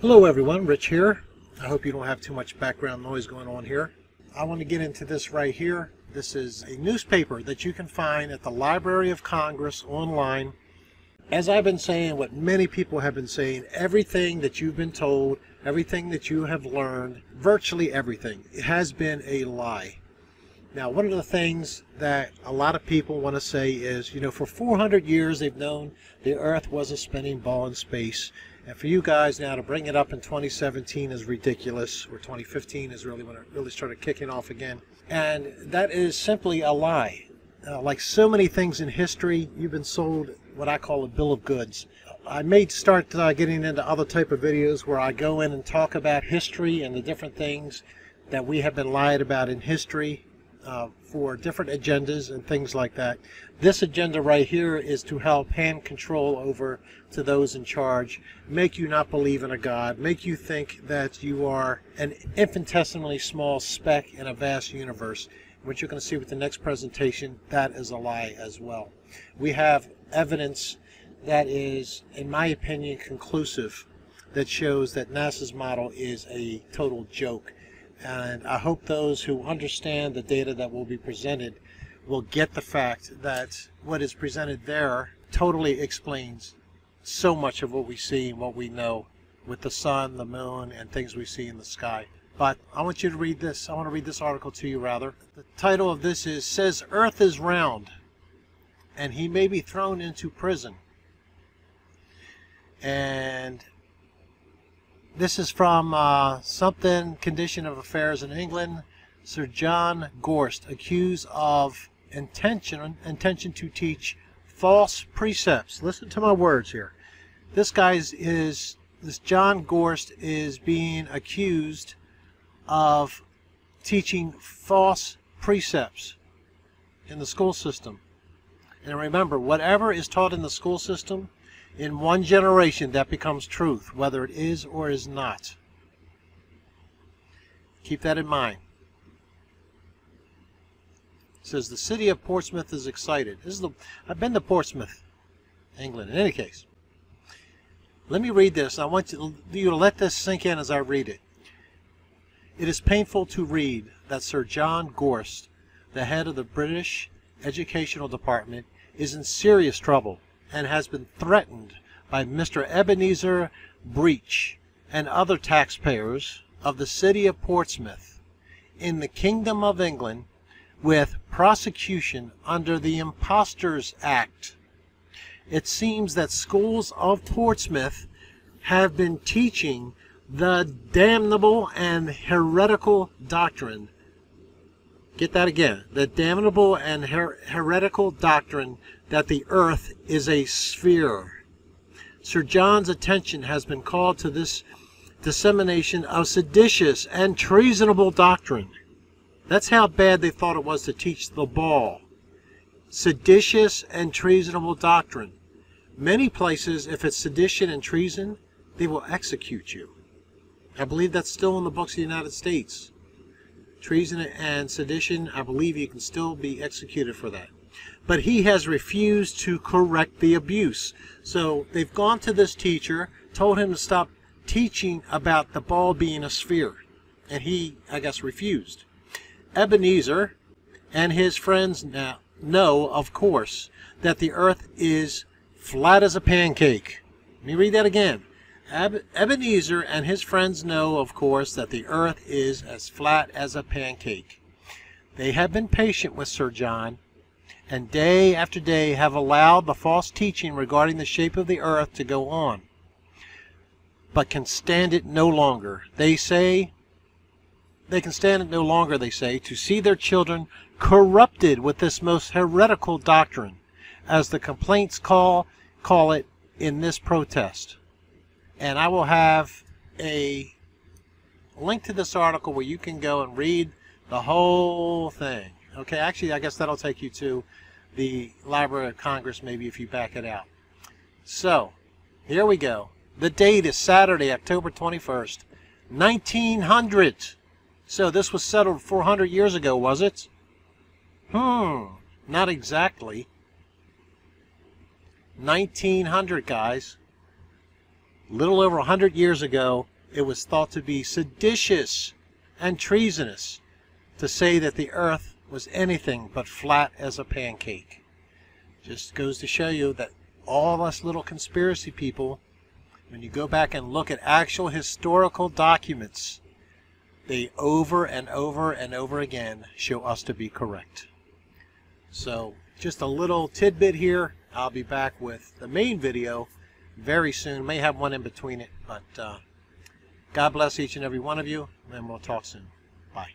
Hello everyone, Rich here. I hope you don't have too much background noise going on here. I want to get into this right here. This is a newspaper that you can find at the Library of Congress online. As I've been saying, what many people have been saying, everything that you've been told, everything that you have learned, virtually everything, it has been a lie. Now, one of the things that a lot of people want to say is, for 400 years they've known the Earth was a spinning ball in space. And for you guys now to bring it up in 2017 is ridiculous, or 2015 is really when it really started kicking off again. And that is simply a lie. Like so many things in history, you've been sold what I call a bill of goods. I may start getting into other type of videos where I go in and talk about history and the different things that we have been lied about in history for different agendas and things like that. This agenda right here is to help hand control over to those in charge, make you not believe in a God, make you think that you are an infinitesimally small speck in a vast universe. What you're going to see with the next presentation, that is a lie as well. We have evidence that is, in my opinion, conclusive, that shows that NASA's model is a total joke. And I hope those who understand the data that will be presented will get the fact that what is presented there totally explains so much of what we see and what we know with the sun, the moon, and things we see in the sky. But I want you to read this. I want to read this article to you, rather. The title of this is, Says Earth is Round, and He May Be Thrown into Prison. And this is from something, Condition of Affairs in England. Sir John Gorst, accused of intention to teach false precepts. Listen to my words here. This John Gorst is being accused of teaching false precepts in the school system. And remember, whatever is taught in the school system, in one generation that becomes truth, whether it is or is not. Keep that in mind. It says the city of Portsmouth is excited. I've been to Portsmouth, England. In any case, let me read this. I want you to let this sink in as I read it. It is painful to read that Sir John Gorst, the head of the British Educational Department, is in serious trouble and has been threatened by Mr. Ebenezer Breach and other taxpayers of the city of Portsmouth in the Kingdom of England with prosecution under the Impostors Act. It seems that schools of Portsmouth have been teaching the damnable and heretical doctrine. Get that again. The damnable and heretical doctrine that the earth is a sphere. Sir John's attention has been called to this dissemination of seditious and treasonable doctrine. That's how bad they thought it was to teach the ball. Seditious and treasonable doctrine. Many places, if it's sedition and treason, they will execute you. I believe that's still in the books of the United States. Treason and sedition, I believe you can still be executed for that. But he has refused to correct the abuse. So they've gone to this teacher, told him to stop teaching about the ball being a sphere. And he, I guess, refused. Ebenezer and his friends now know, of course, that the earth is flat as a pancake. Let me read that again. Ebenezer and his friends know, of course, that the earth is as flat as a pancake. They have been patient with Sir John, and day after day have allowed the false teaching regarding the shape of the earth to go on, but can stand it no longer. They can stand it no longer, they say, to see their children corrupted with this most heretical doctrine, as the complaints call it in this protest. And I will have a link to this article where you can go and read the whole thing. Okay, actually, I guess that'll take you to the Library of Congress, maybe, if you back it out. So, here we go. The date is Saturday, October 21st, 1900. So this was settled 400 years ago, was it? Not exactly. 1900, guys. A little over 100 years ago, it was thought to be seditious and treasonous to say that the earth was anything but flat as a pancake. Just goes to show you that all us little conspiracy people, when you go back and look at actual historical documents, they over and over and over again show us to be correct. So just a little tidbit here. I'll be back with the main video very soon. May have one in between it, but God bless each and every one of you, and we'll talk soon. Bye.